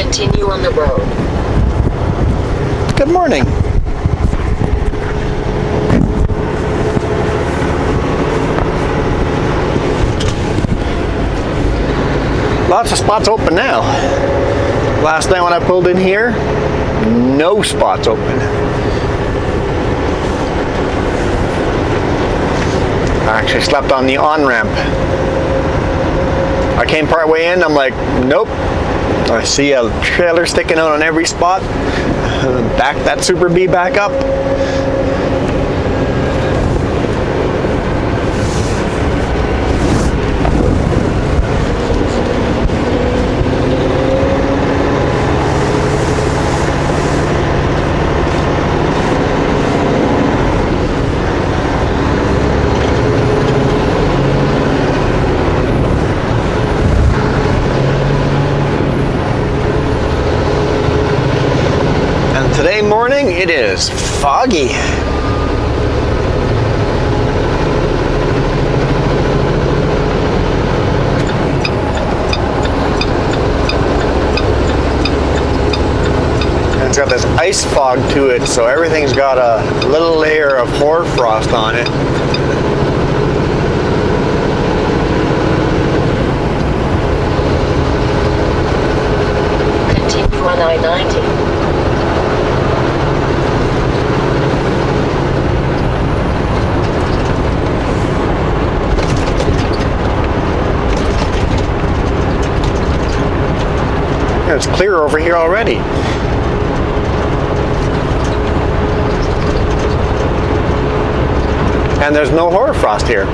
Continue on the road. Good morning. Lots of spots open now. Last night when I pulled in here, no spots open. I actually slept on the on-ramp. I came part way in, I'm like, nope. I see a trailer sticking out on every spot. Back that Super Bee back up. Today morning it is foggy. And it's got this ice fog to it, so everything's got a little layer of hoarfrost on it. Continue on I-90. It's clear over here already. And there's no hoarfrost here.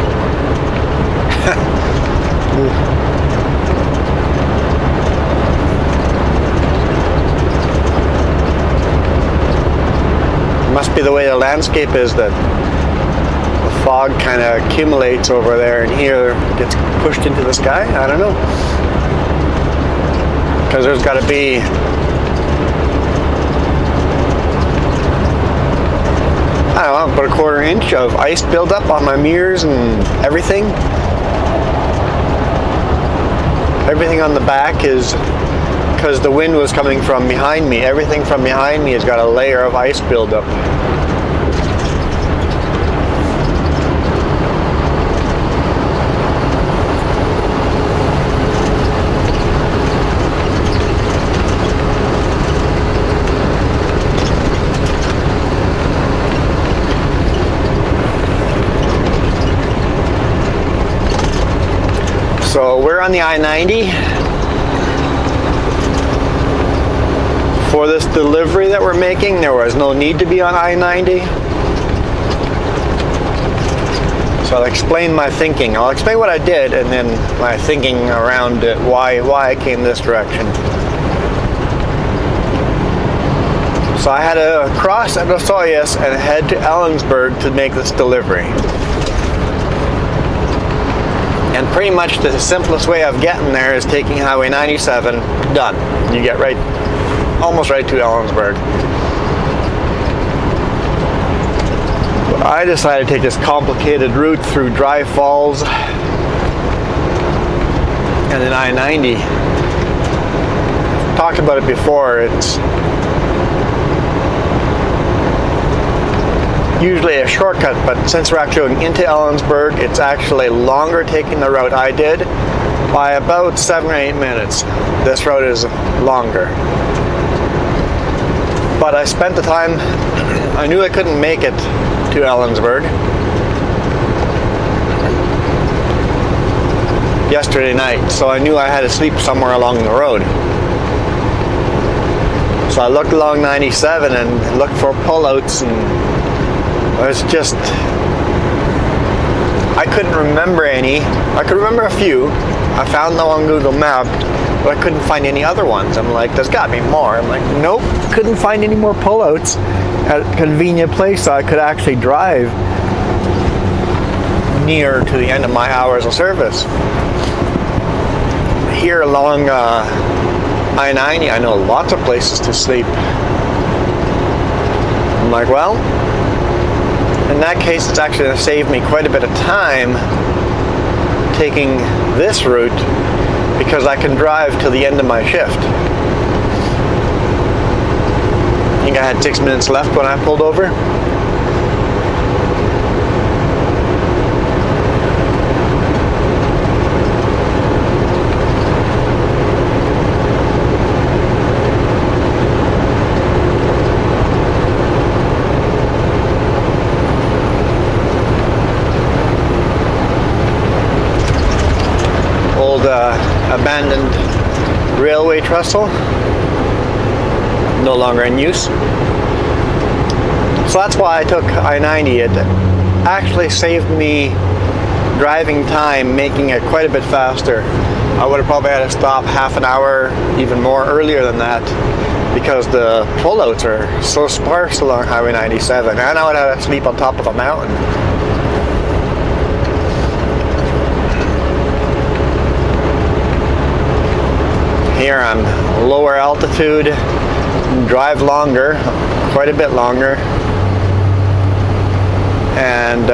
Must be the way the landscape is that the fog kind of accumulates over there and here gets pushed into the sky. I don't know. Because there's got to be I don't know, about a quarter inch of ice buildup on my mirrors and everything. Everything on the back is, because the wind was coming from behind me, everything from behind me has got a layer of ice buildup. So we're on the I-90 for this delivery that we're making. There was no need to be on I-90. So I'll explain my thinking. I'll explain what I did and then my thinking around it, why I came this direction. So I had to cross at Osoyoos and head to Ellensburg to make this delivery. And pretty much the simplest way of getting there is taking Highway 97, done. You get right, almost right to Ellensburg. But I decided to take this complicated route through Dry Falls and then I-90. Talked about it before, it's usually a shortcut, but since we're actually going into Ellensburg, it's actually longer taking the route I did by about 7 or 8 minutes. This route is longer. But I spent the time, I knew I couldn't make it to Ellensburg yesterday night, so I knew I had to sleep somewhere along the road. So I looked along 97 and looked for pullouts, and it was just, I couldn't remember any. I could remember a few. I found them on Google Maps, but I couldn't find any other ones. I'm like, there's got to be more. I'm like, nope, couldn't find any more pullouts at a convenient place so I could actually drive near to the end of my hours of service. Here along I-90, I know lots of places to sleep. I'm like, well, in that case, it's actually going to save me quite a bit of time taking this route because I can drive to the end of my shift. think I had 6 minutes left when I pulled over. Old abandoned railway trestle, no longer in use. So that's why I took I-90. It actually saved me driving time, making it quite a bit faster. I would have probably had to stop half an hour, even more earlier than that, because the pullouts are so sparse along Highway 97, and I would have to sleep on top of a mountain. Here I'm lower altitude, drive longer, quite a bit longer, and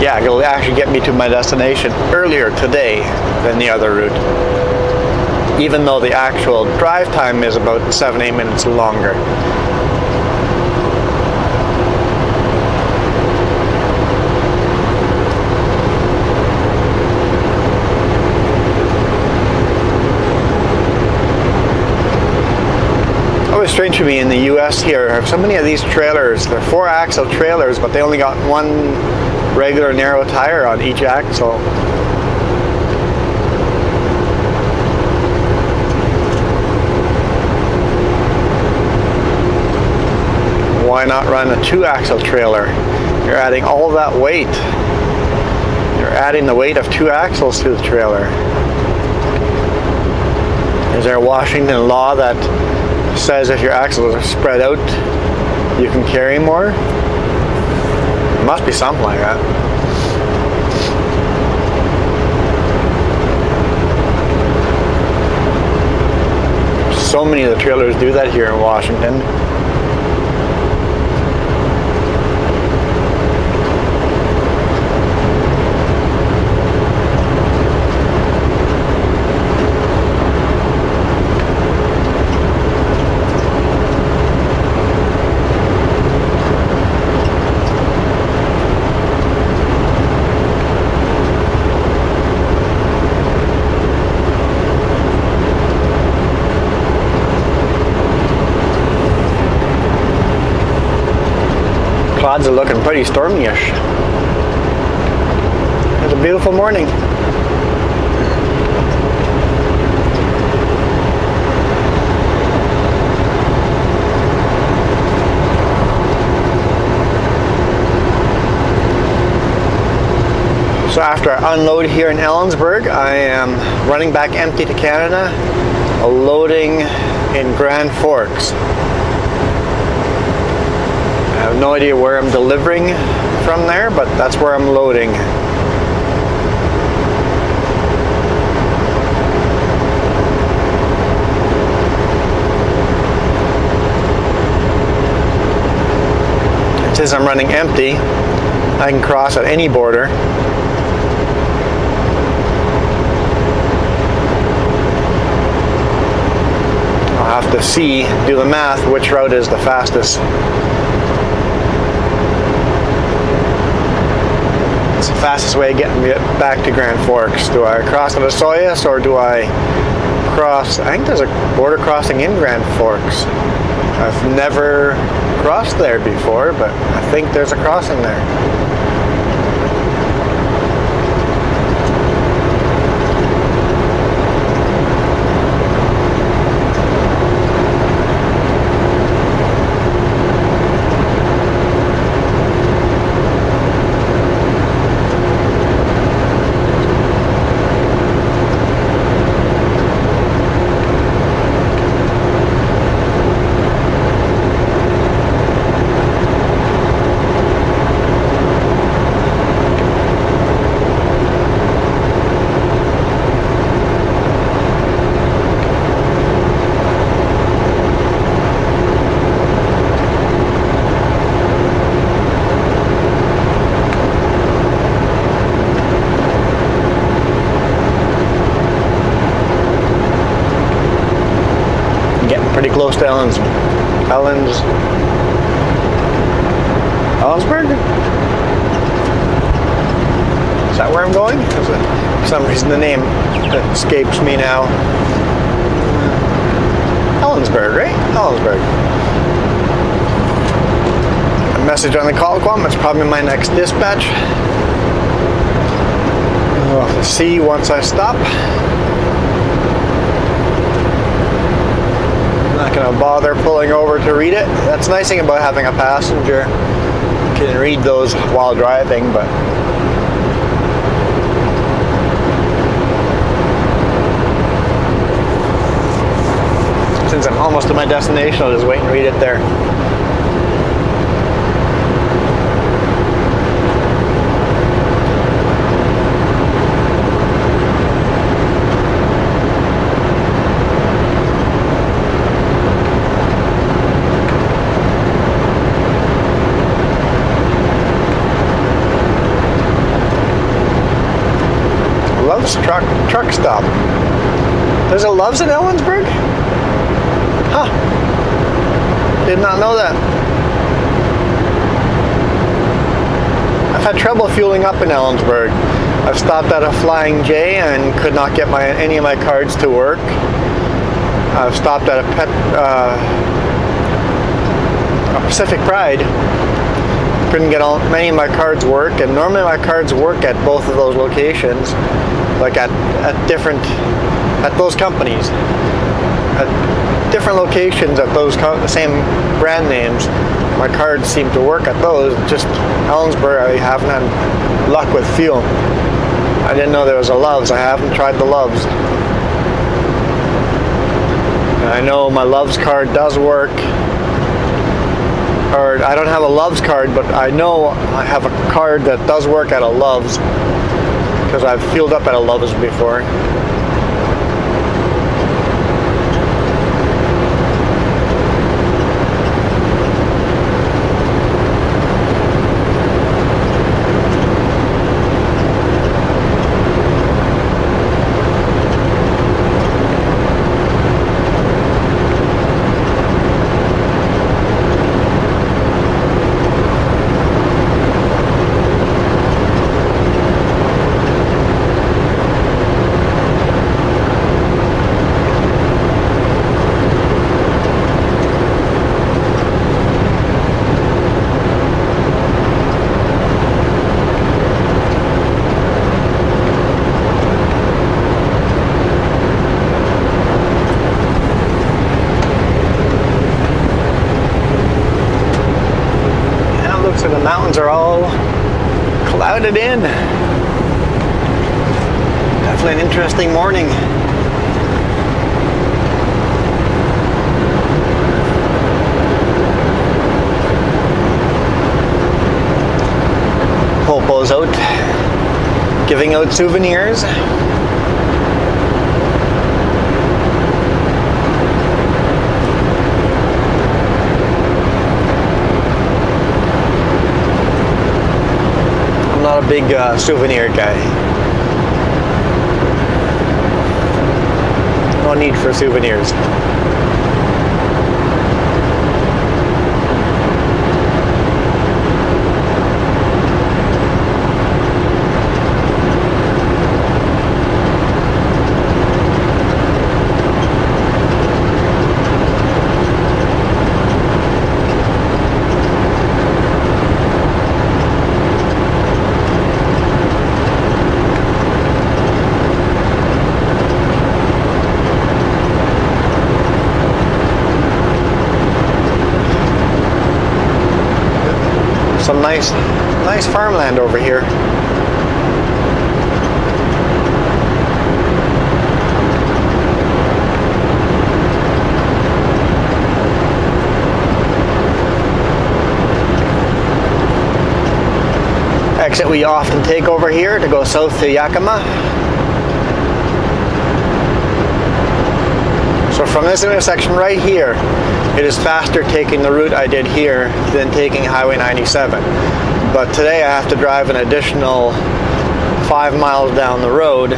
yeah, it'll actually get me to my destination earlier today than the other route, even though the actual drive time is about 7-8 minutes longer. Always strange to me in the US here, so many of these trailers, they're 4-axle trailers, but they only got one regular narrow tire on each axle. Why not run a 2-axle trailer? You're adding all that weight. You're adding the weight of 2 axles to the trailer. Is there a Washington law that says if your axles are spread out, you can carry more? It must be something like that. So many of the trailers do that here in Washington. Clouds are looking pretty stormy-ish. It's a beautiful morning. So after I unload here in Ellensburg, I am running back empty to Canada, loading in Grand Forks. I have no idea where I'm delivering from there, but that's where I'm loading. Since I'm running empty, I can cross at any border. I'll have to do the math, which route is the fastest. It's the fastest way of getting me back to Grand Forks. Do I cross at Osoyoos, or do I cross? I think there's a border crossing in Grand Forks. I've never crossed there before, but I think there's a crossing there. close to Ellensburg? Is that where I'm going? For some reason the name escapes me now. Ellensburg, right? Ellensburg. A message on the call quam. It's probably my next dispatch. I'll have to see once I stop. I'm not going to bother pulling over to read it. That's the nice thing about having a passenger. You can read those while driving, but since I'm almost at my destination, I'll just wait and read it there. Love's truck stop. There's a Love's in Ellensburg? Huh. Did not know that. I've had trouble fueling up in Ellensburg. I've stopped at a Flying J and could not get any of my cards to work. I've stopped at a Pacific Pride. Couldn't get many of my cards work, and normally my cards work at both of those locations, like at those companies. At different locations at those same brand names, my cards seem to work at those. Just Ellensburg, I haven't had luck with fuel. I didn't know there was a Love's. I haven't tried the Love's. I know my Love's card does work. Or I don't have a Love's card, but I know I have a card that does work at a Love's because I've fueled up at a Love's before. So the mountains are all clouded in. Definitely an interesting morning. Popo's out giving out souvenirs. Not a big souvenir guy. No need for souvenirs. Some nice farmland over here. Exit we often take over here to go south to Yakima. So from this intersection right here, it is faster taking the route I did here than taking Highway 97. But today I have to drive an additional 5 miles down the road,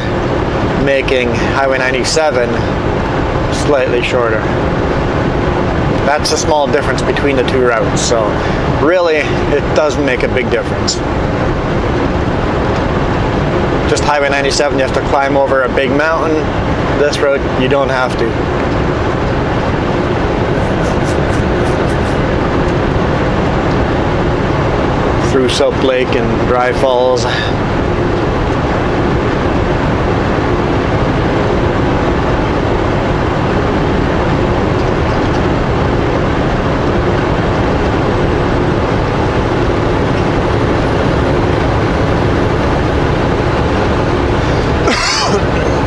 making Highway 97 slightly shorter. That's a small difference between the two routes. So really, it does make a big difference. Just Highway 97, you have to climb over a big mountain. This road, you don't have to. Through Soap Lake and Dry Falls.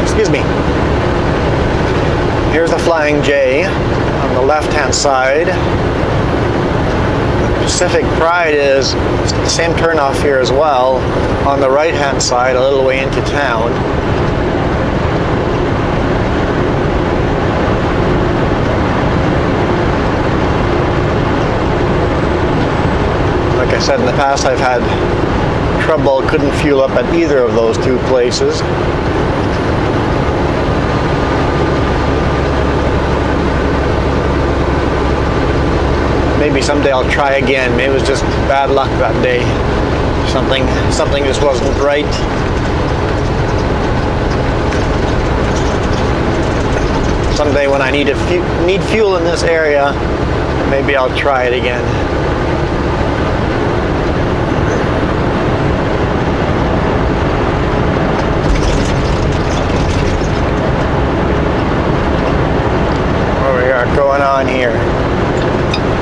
Excuse me. Here's the Flying J on the left-hand side. Pacific Pride is the same turnoff here as well on the right-hand side, a little way into town. Like I said in the past, I've had trouble, couldn't fuel up at either of those two places. Maybe someday I'll try again. Maybe it was just bad luck that day. Something just wasn't right. Someday when I need fuel in this area, maybe I'll try it again. What we got going on here?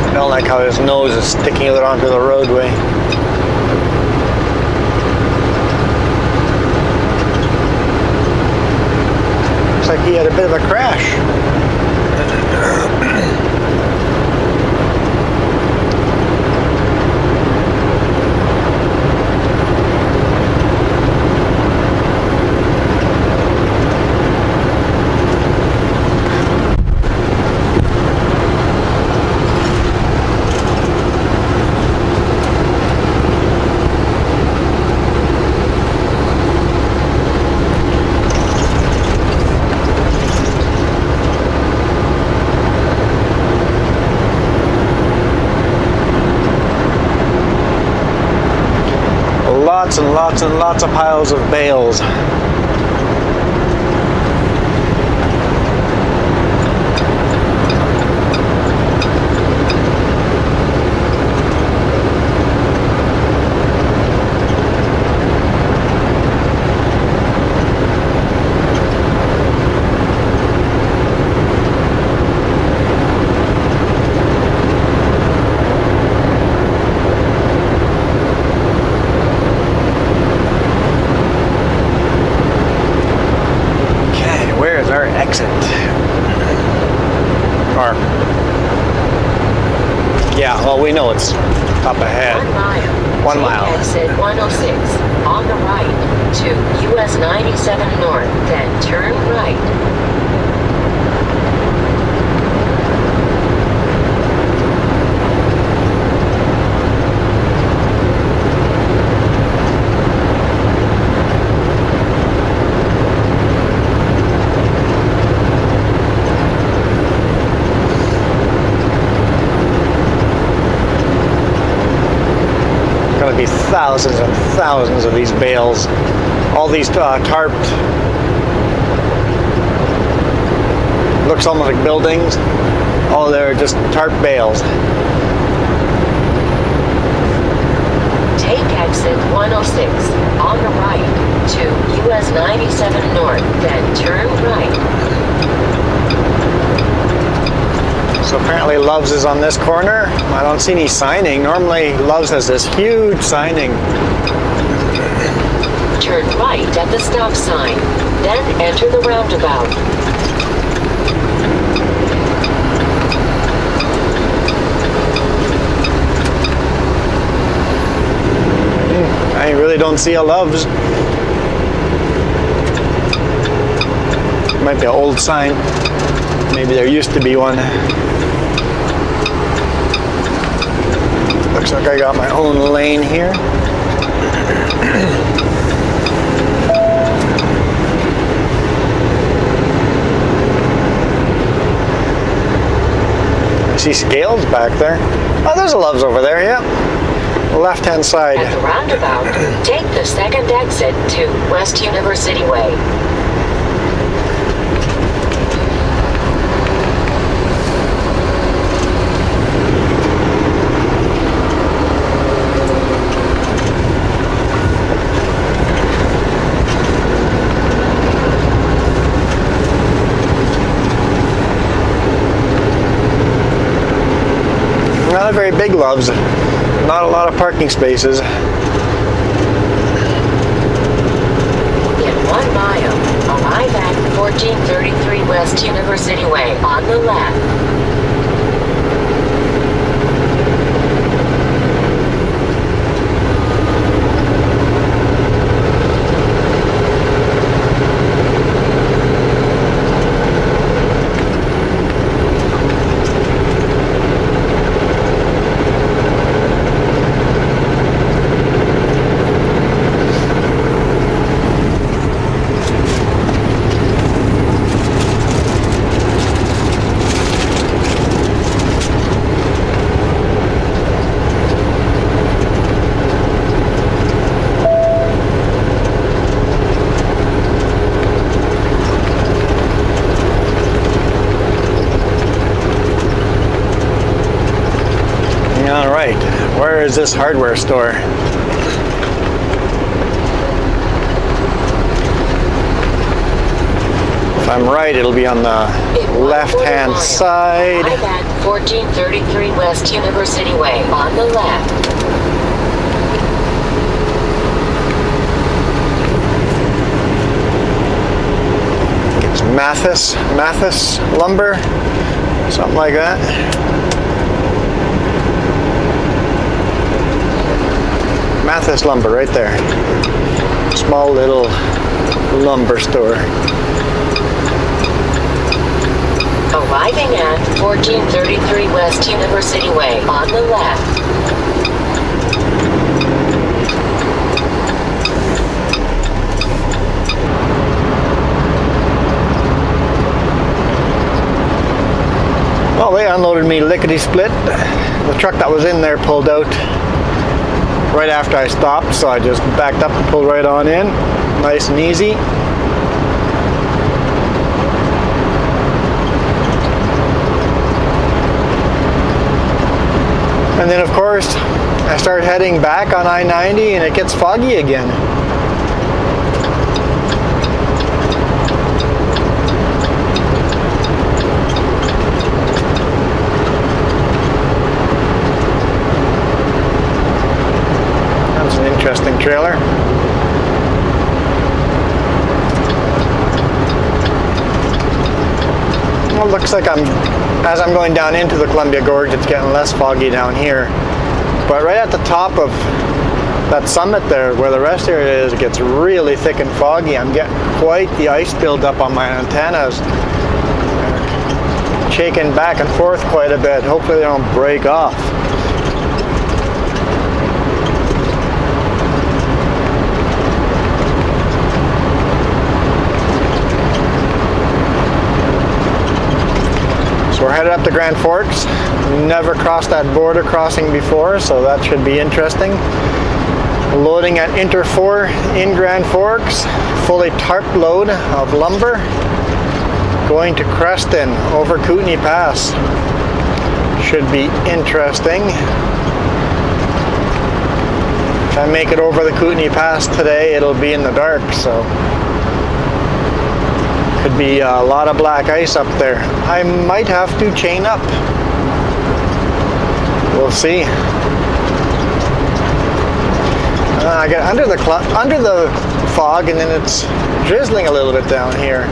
I don't like how his nose is sticking out onto the roadway. Looks like he had a bit of a crash. Lots and lots and lots of piles of bales. Exit. Or, yeah, well, we know it's up ahead. 1 mile. 1 mile. Exit 106 on the right to US 97 North, then turn right. Going to be thousands and thousands of these bales. All these tarped. Looks almost like buildings. Oh, they're just tarp bales. Take exit 106 on the right to US 97 North, then turn right. So apparently Love's is on this corner. I don't see any signing. Normally Love's has this huge signing. Turn right at the stop sign, then enter the roundabout. I really don't see a Love's. Might be an old sign. Maybe there used to be one. Looks like I got my own lane here. I see scales back there. Oh, there's a Love's over there, yeah. Left-hand side. At the roundabout, take the second exit to West University Way. Not a very big Love's. Not a lot of parking spaces. In 1 mile, arrive at 1433 West University Way on the left. All right, where is this hardware store? If I'm right, it'll be on the left-hand side. Arrive at 1433 West University Way on the left. It's Mathis Lumber, something like that. Mathis Lumber right there. Small little lumber store. Arriving at 1433 West University Way on the left. Well, they unloaded me lickety-split. The truck that was in there pulled out right after I stopped, so I just backed up and pulled right on in. Nice and easy. And then of course, I start heading back on I-90 and it gets foggy again. That's an interesting trailer. Well, it looks like as I'm going down into the Columbia Gorge, it's getting less foggy down here. But right at the top of that summit there, where the rest area is, it gets really thick and foggy. I'm getting quite the ice buildup on my antennas. They're shaking back and forth quite a bit. Hopefully they don't break off. We're headed up to Grand Forks. Never crossed that border crossing before, so that should be interesting. Loading at Inter 4 in Grand Forks. Fully tarp load of lumber. Going to Creston over Kootenay Pass. Should be interesting. If I make it over the Kootenay Pass today, it'll be in the dark, so could be a lot of black ice up there. I might have to chain up. We'll see. I get under the fog, and then it's drizzling a little bit down here.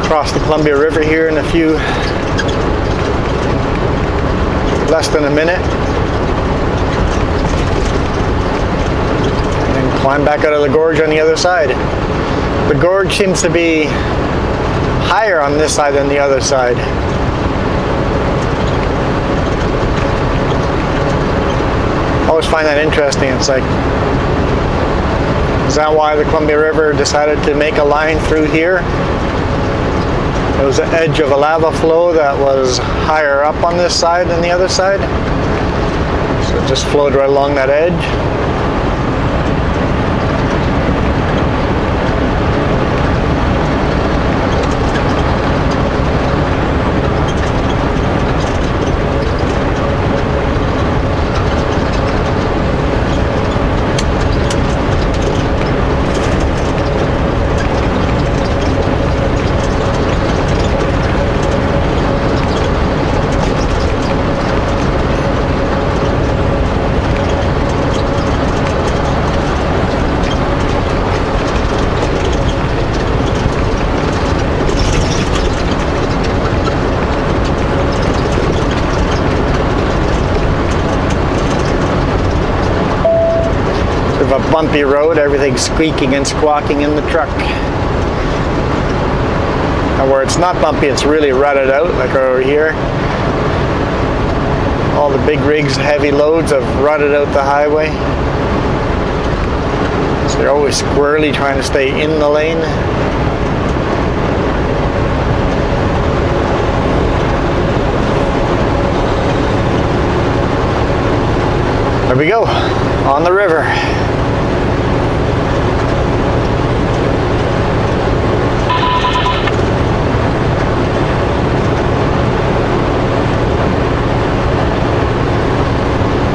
Cross the Columbia River here in a few less than a minute. And climb back out of the gorge on the other side. The gorge seems to be higher on this side than the other side. I always find that interesting. It's like, is that why the Columbia River decided to make a line through here? It was the edge of a lava flow that was higher up on this side than the other side. So it just flowed right along that edge. A bumpy road, everything's squeaking and squawking in the truck. And where it's not bumpy, it's really rutted out, like over here. All the big rigs, heavy loads have rutted out the highway. So they're always squirrely trying to stay in the lane. There we go, on the river.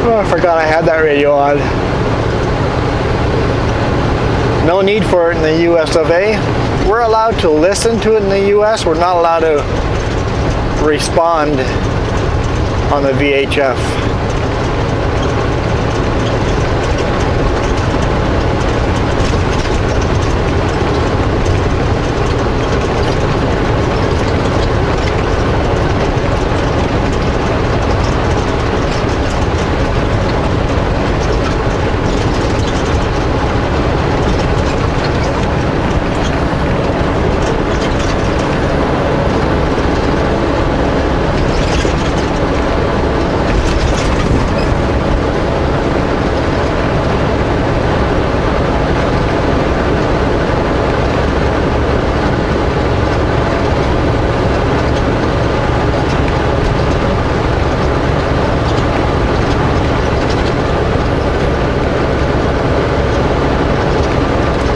Oh, I forgot I had that radio on. No need for it in the US of A. We're allowed to listen to it in the US. We're not allowed to respond on the VHF.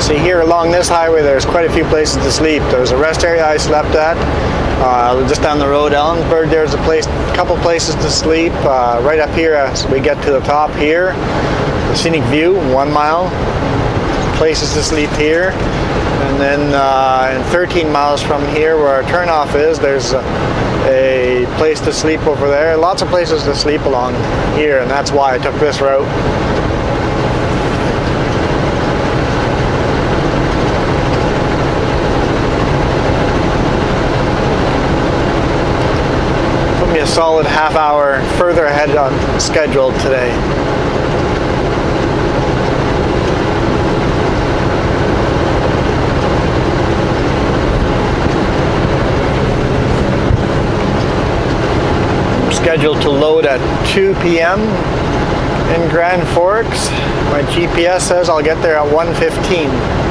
See, here along this highway there's quite a few places to sleep. There's a rest area I slept at. Just down the road, Ellensburg, there's a couple places to sleep. Right up here as we get to the top here, the scenic view, 1 mile. Places to sleep here. And then 13 miles from here where our turnoff is, there's a place to sleep over there. Lots of places to sleep along here, and that's why I took this route. A solid half hour further ahead on schedule today. I'm scheduled to load at 2 p.m. in Grand Forks. My GPS says I'll get there at 1:15.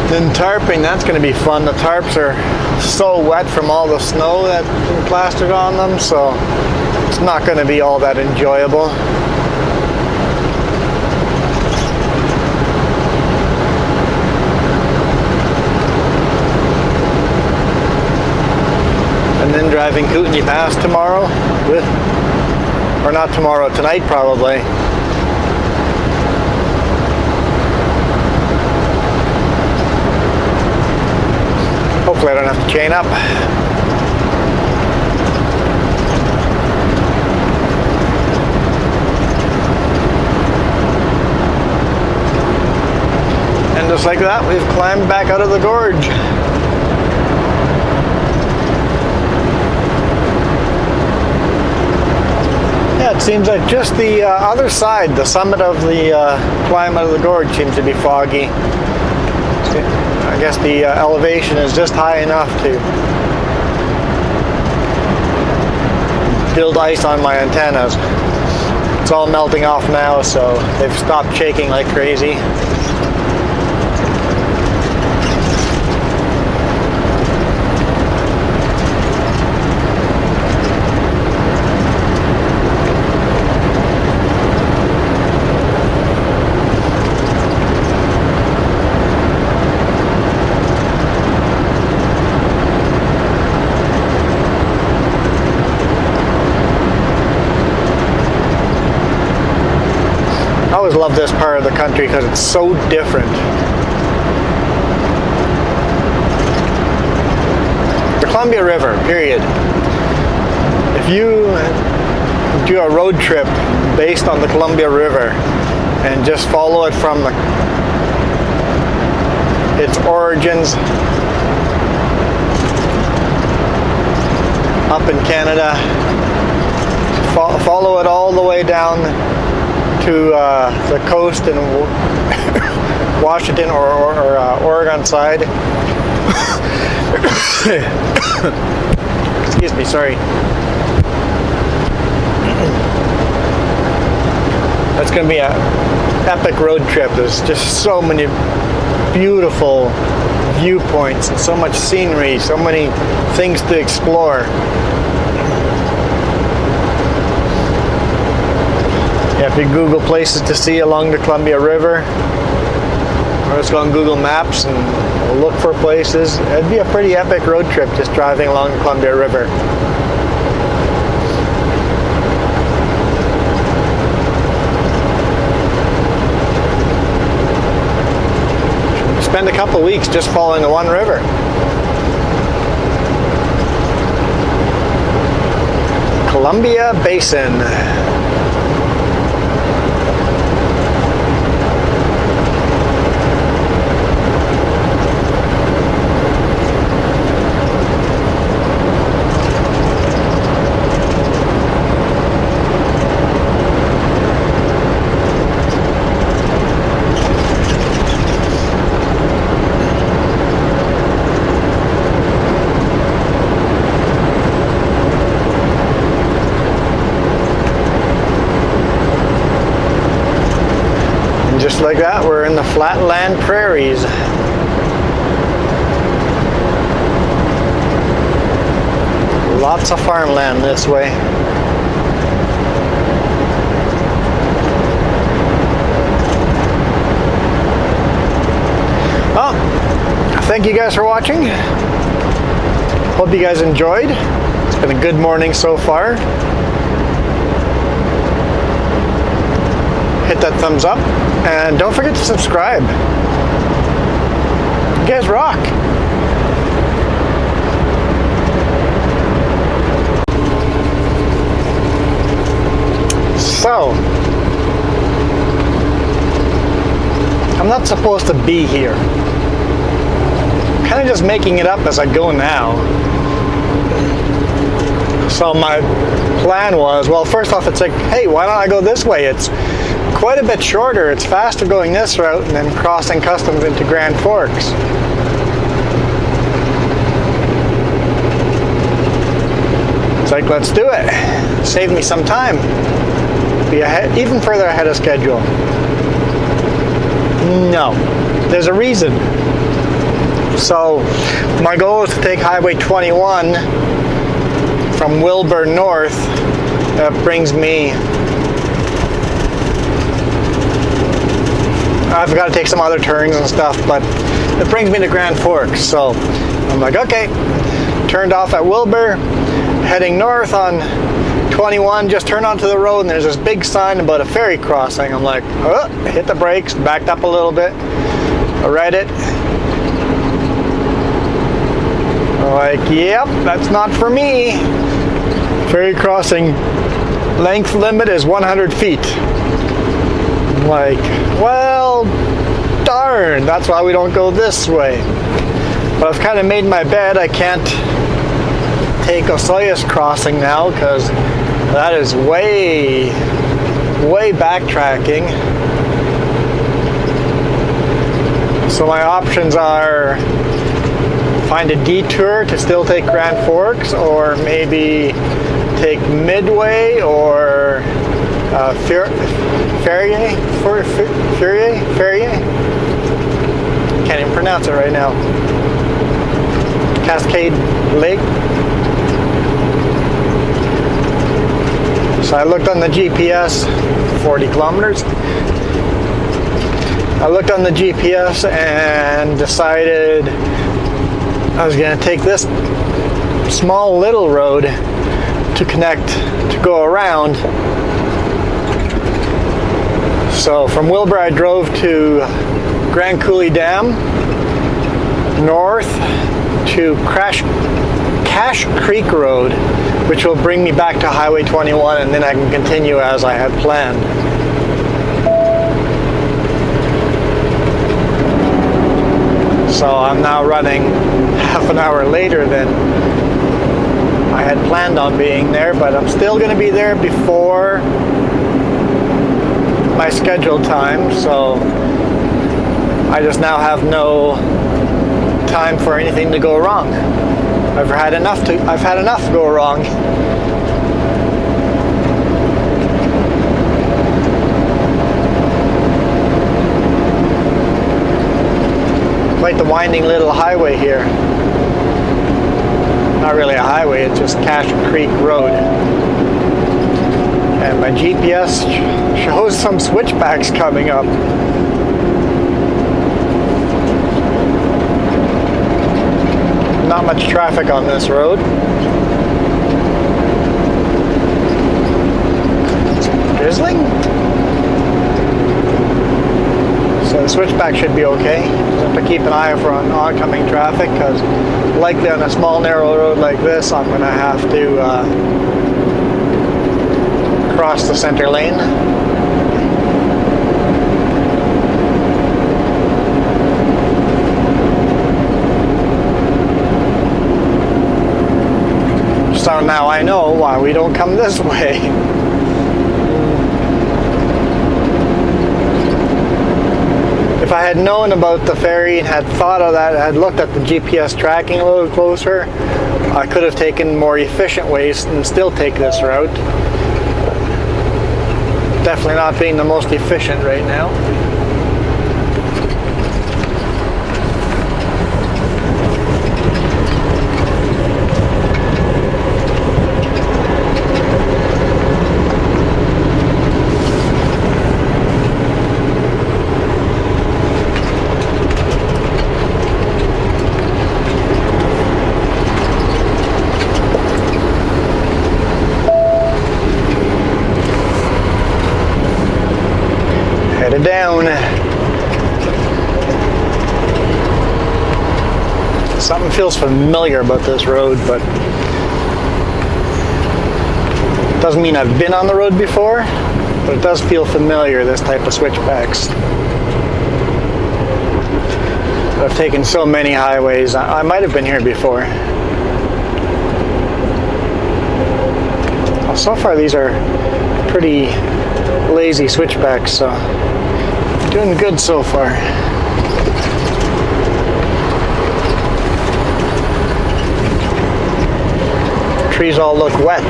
Then tarping, that's going to be fun. The tarps are so wet from all the snow that's been plastered on them, so it's not going to be all that enjoyable. And then driving Kootenai Pass tomorrow or not tomorrow, tonight probably. Hopefully I don't have to chain up. And just like that, we've climbed back out of the gorge. it seems like just the other side, the summit of the climb out of the gorge seems to be foggy. I guess the elevation is just high enough to build ice on my antennas. It's all melting off now, so they've stopped shaking like crazy. I always love this part of the country because it's so different. The Columbia River, period. If you do a road trip based on the Columbia River and just follow it from its origins up in Canada, follow it all the way down to the coast in Washington or Oregon side. Excuse me, sorry. That's going to be an epic road trip. There's just so many beautiful viewpoints and so much scenery, so many things to explore. Yeah, if you Google places to see along the Columbia River, or just go on Google Maps and look for places, it'd be a pretty epic road trip just driving along the Columbia River. Spend a couple weeks just following the one river. Columbia Basin. Just like that, we're in the flatland prairies. Lots of farmland this way. Well, thank you guys for watching. Hope you guys enjoyed. It's been a good morning so far. Hit that thumbs up and don't forget to subscribe. You guys rock. So, I'm not supposed to be here. I'm kind of just making it up as I go now. So my plan was, well, first off, it's like, hey, why don't I go this way? It's quite a bit shorter. It's faster going this route and then crossing customs into Grand Forks. It's like, let's do it. Save me some time. Be ahead, even further ahead of schedule. No, there's a reason. So my goal is to take Highway 21 from Wilbur north. That brings me, I've got to take some other turns and stuff, but it brings me to Grand Forks. So I'm like, okay, turned off at Wilbur, heading north on 21, just turn onto the road and there's this big sign about a ferry crossing. I'm like, oh, hit the brakes, backed up a little bit, I read it. I'm like, yep, that's not for me. Ferry crossing length limit is 100 feet. I'm like, well, darn, that's why we don't go this way. But I've kind of made my bed. I can't take Osoyoos crossing now because That is way backtracking. So my options are find a detour to still take Grand Forks, or maybe take Midway, or Ferrier? Can't even pronounce it right now. Cascade Lake. So I looked on the GPS, 40 kilometers. I looked on the GPS and decided I was going to take this small little road to connect, to go around. So from Wilbur I drove to Grand Coulee Dam, north to Cache Creek Road, which will bring me back to Highway 21, and then I can continue as I had planned. So I'm now running half an hour later than I had planned on being there, but I'm still going to be there before my scheduled time, so I just now have no time for anything to go wrong. I've had enough go wrong. Quite the winding little highway here. Not really a highway, it's just Cache Creek Road. And my GPS shows some switchbacks coming up. Not much traffic on this road. It's drizzling. So the switchback should be okay. Just have to keep an eye for oncoming traffic, because likely on a small narrow road like this I'm going to have to cross the center lane. So now I know why we don't come this way. If I had known about the ferry and had thought of that, had looked at the GPS tracking a little closer, I could have taken more efficient ways and still take this route. Definitely not being the most efficient right now. Headed down. Something feels familiar about this road, but doesn't mean I've been on the road before, but it does feel familiar, this type of switchbacks. I've taken so many highways, I might have been here before. Well, so far these are pretty lazy switchbacks, so doing good so far. Trees all look wet.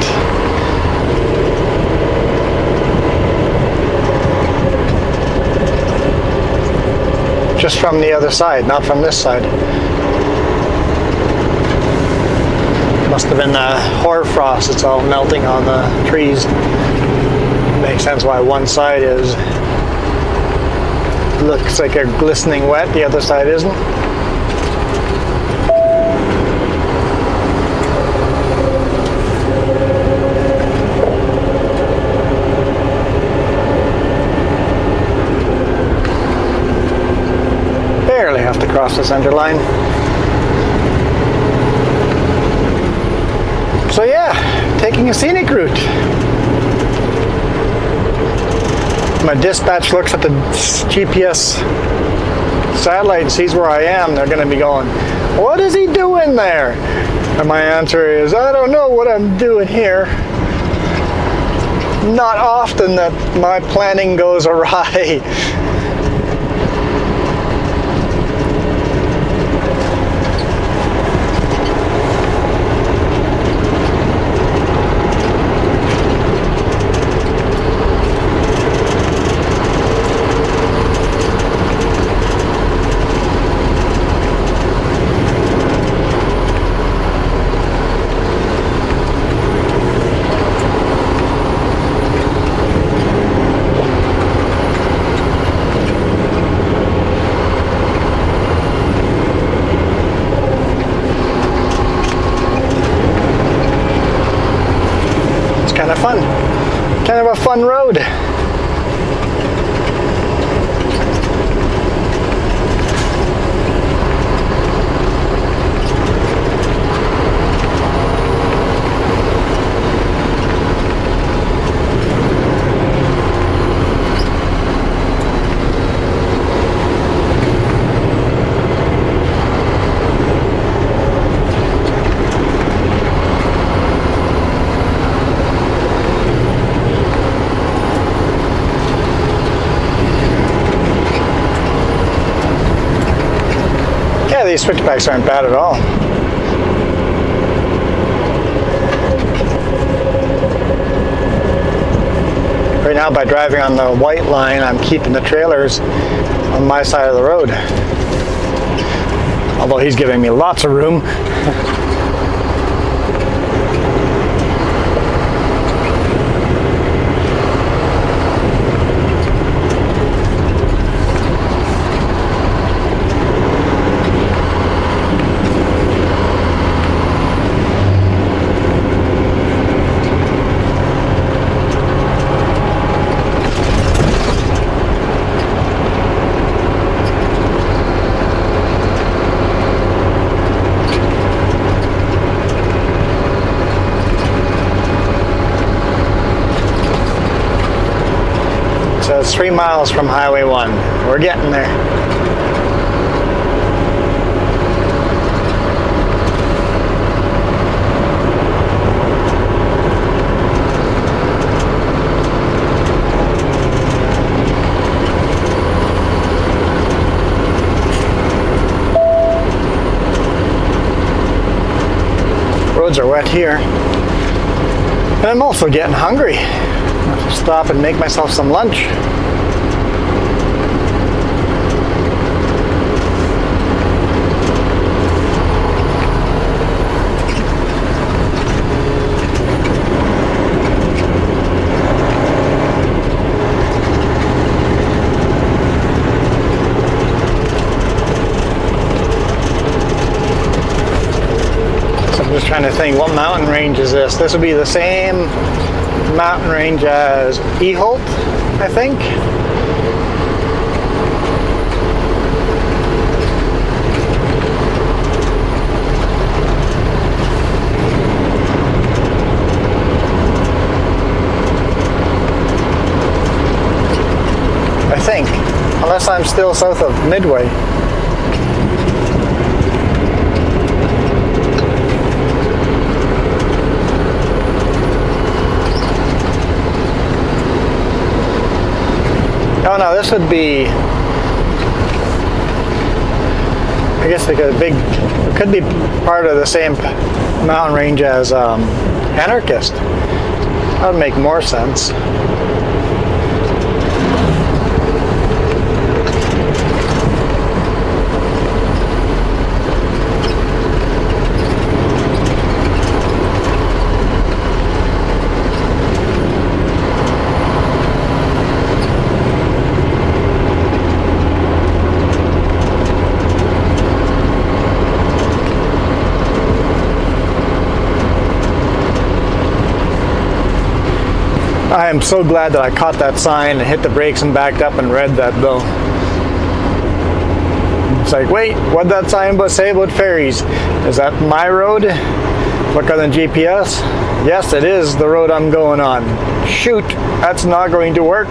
Just from the other side, not from this side. Must have been the hoarfrost, it's all melting on the trees. Makes sense why one side looks like a glistening wet, the other side isn't. Barely have to cross the center line. So yeah, taking a scenic route. My dispatch looks at the GPS satellite and sees where I am. They're going to be going, "What is he doing there?" And my answer is, "I don't know what I'm doing here." not often that my planning goes awry. Kind of fun. Kind of a fun road. These switchbacks aren't bad at all. Right now, by driving on the white line, I'm keeping the trailers on my side of the road. Although he's giving me lots of room. So it's 3 miles from Highway 1. We're getting there. Roads are wet here. And I'm also getting hungry. Stop and make myself some lunch. So I'm just trying to think, what mountain range is this? This would be the same mountain range as Eholt, I think. Unless I'm still south of Midway. Oh no, this would be, I guess like it could be part of the same mountain range as Anarchist. That would make more sense. I am so glad that I caught that sign and hit the brakes and backed up and read that though. It's like, wait, what'd that sign say about ferries? Is that my road? Look on the GPS. Yes, it is the road I'm going on. Shoot, that's not going to work.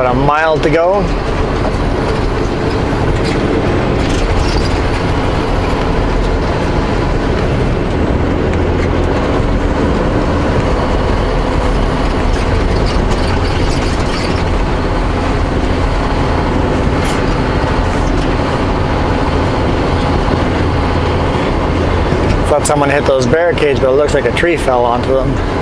about a mile to go. Thought someone hit those barricades, but it looks like a tree fell onto them.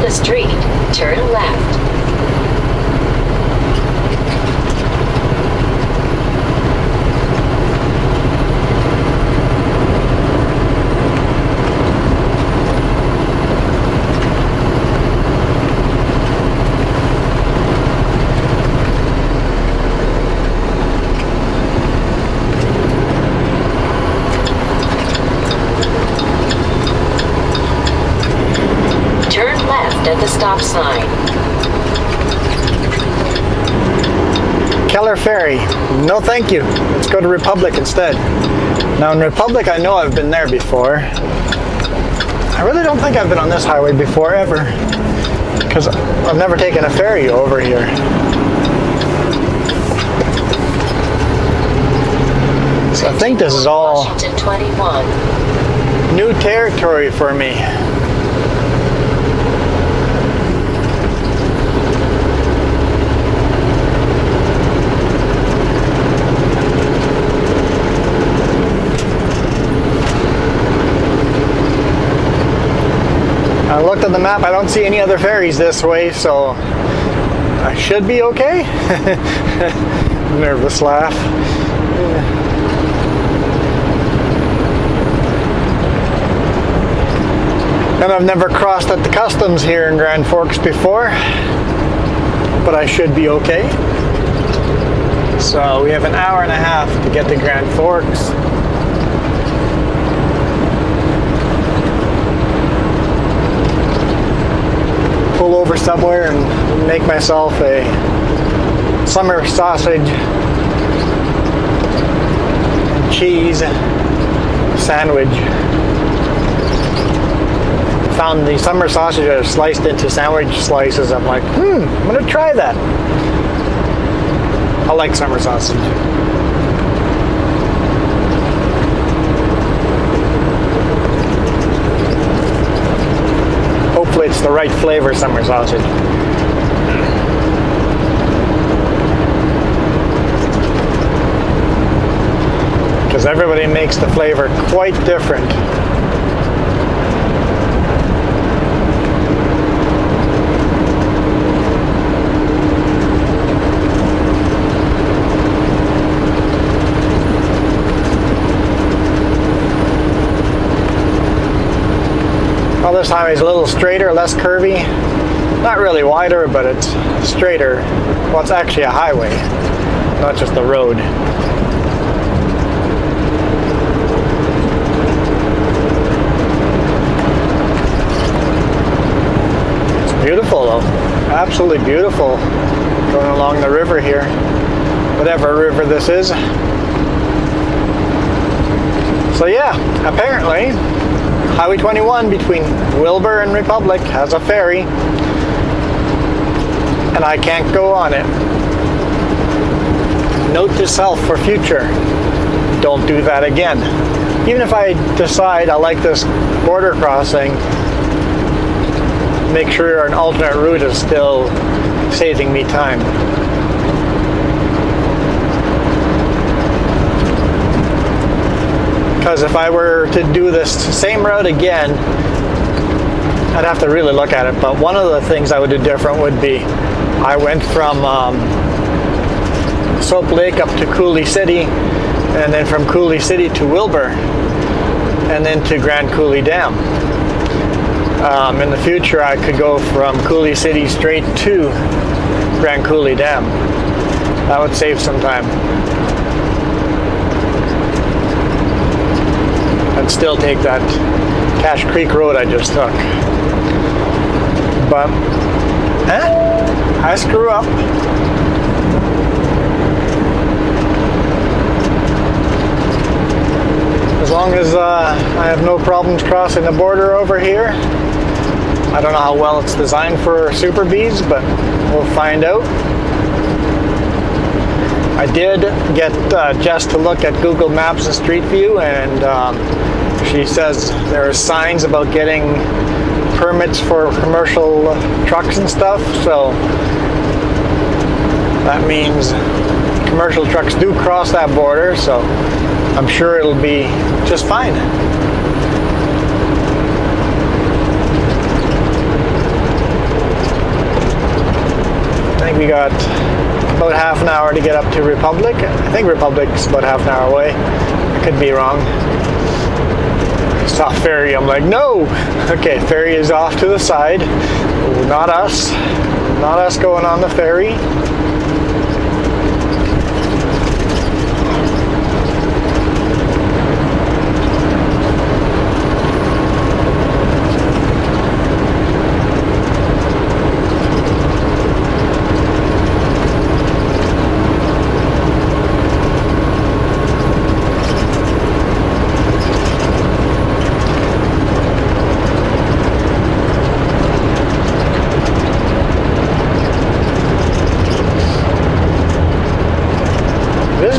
Street, turn left. At the stop sign. Keller Ferry. No thank you. Let's go to Republic instead. Now in Republic I know I've been there before. I really don't think I've been on this highway before ever, because I've never taken a ferry over here. So I think this is all Washington 21. new territory for me. I looked at the map, I don't see any other ferries this way, so I should be okay. Nervous laugh. And I've never crossed at the customs here in Grand Forks before, but I should be okay. So we have an hour and a half to get to Grand Forks. Pull over somewhere and make myself a summer sausage and cheese sandwich. Found the summer sausage that are sliced into sandwich slices. I'm like, I'm gonna try that. I like summer sausage. Hopefully it's the right flavor summer sausage. Because everybody makes the flavor quite different. Well, this highway is a little straighter, less curvy. Not really wider, but it's straighter. Well, it's actually a highway, not just a road. It's beautiful though. Absolutely beautiful going along the river here. Whatever river this is. So yeah, apparently Highway 21 between Wilbur and Republic has a ferry, and I can't go on it. Note to self for future, don't do that again. Even if I decide I like this border crossing, make sure an alternate route is still saving me time. Because if I were to do this same route again, I'd have to really look at it. But one of the things I would do different would be, I went from Soap Lake up to Cooley City, and then from Cooley City to Wilbur, and then to Grand Coulee Dam. In the future, I could go from Cooley City straight to Grand Coulee Dam. That would save some time. I'd still take that Cache Creek Road I just took. But, I screw up. As long as I have no problems crossing the border over here. I don't know how well it's designed for Super Bees, but we'll find out. I did get Jess to look at Google Maps and Street View, and she says there are signs about getting permits for commercial trucks and stuff, so that means commercial trucks do cross that border, so I'm sure it'll be just fine. I think we got about half an hour to get up to Republic. I think Republic's about half an hour away. I could be wrong. Saw ferry, I'm like, no! Okay, ferry is off to the side. Not us. Not us going on the ferry.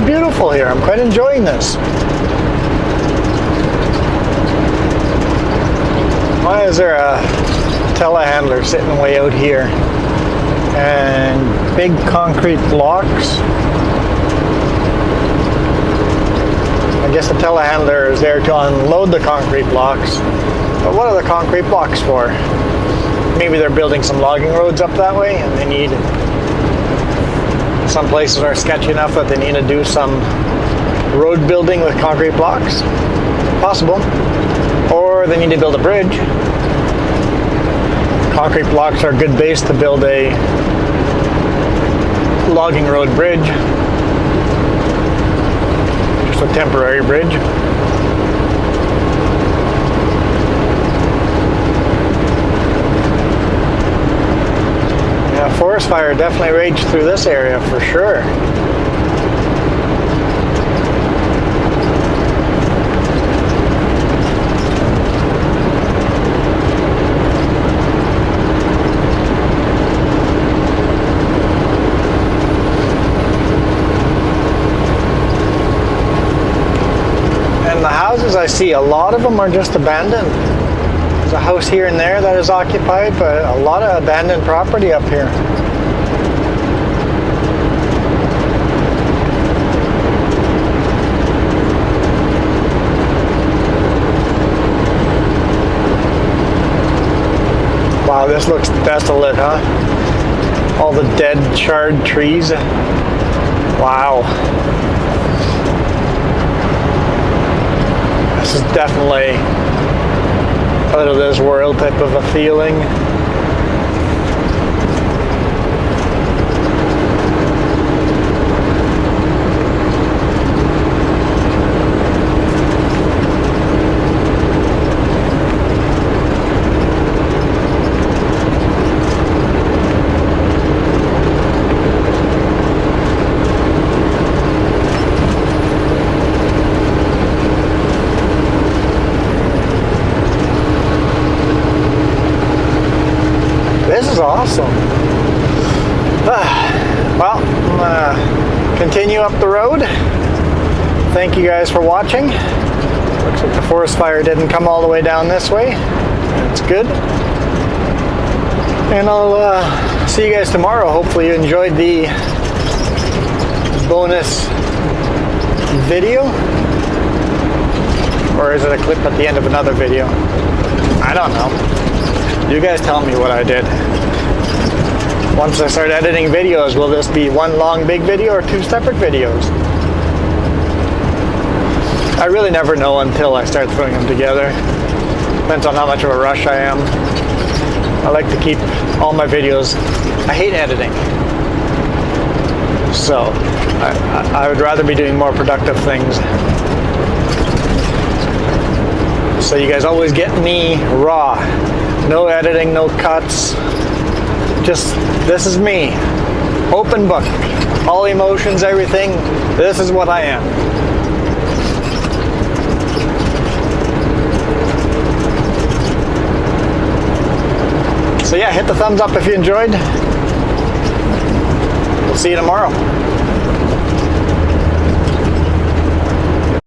Beautiful here. I'm quite enjoying this. Why is there a telehandler sitting way out here? And big concrete blocks. I guess the telehandler is there to unload the concrete blocks. But what are the concrete blocks for? Maybe they're building some logging roads up that way and they need... Some places are sketchy enough that they need to do some road building with concrete blocks. Possible. Or they need to build a bridge. Concrete blocks are a good base to build a logging road bridge. Just a temporary bridge. Forest fire definitely raged through this area for sure. And the houses I see, a lot of them are just abandoned. There's a house here and there that is occupied, but a lot of abandoned property up here. Wow, this looks desolate, huh? All the dead, charred trees. Wow. This is definitely out of this world type of a feeling. Awesome. Well, I'm gonna continue up the road. Thank you guys for watching. Looks like the forest fire didn't come all the way down this way. That's good. And I'll see you guys tomorrow. Hopefully you enjoyed the bonus video. Or is it a clip at the end of another video? I don't know. You guys tell me what I did. Once I start editing videos, will this be one long big video or two separate videos? I really never know until I start throwing them together. Depends on how much of a rush I am. I like to keep all my videos. I hate editing. So I would rather be doing more productive things. So you guys always get me raw. No editing, no cuts. Just, this is me. Open book. All emotions, everything. This is what I am. So yeah, hit the thumbs up if you enjoyed. We'll see you tomorrow.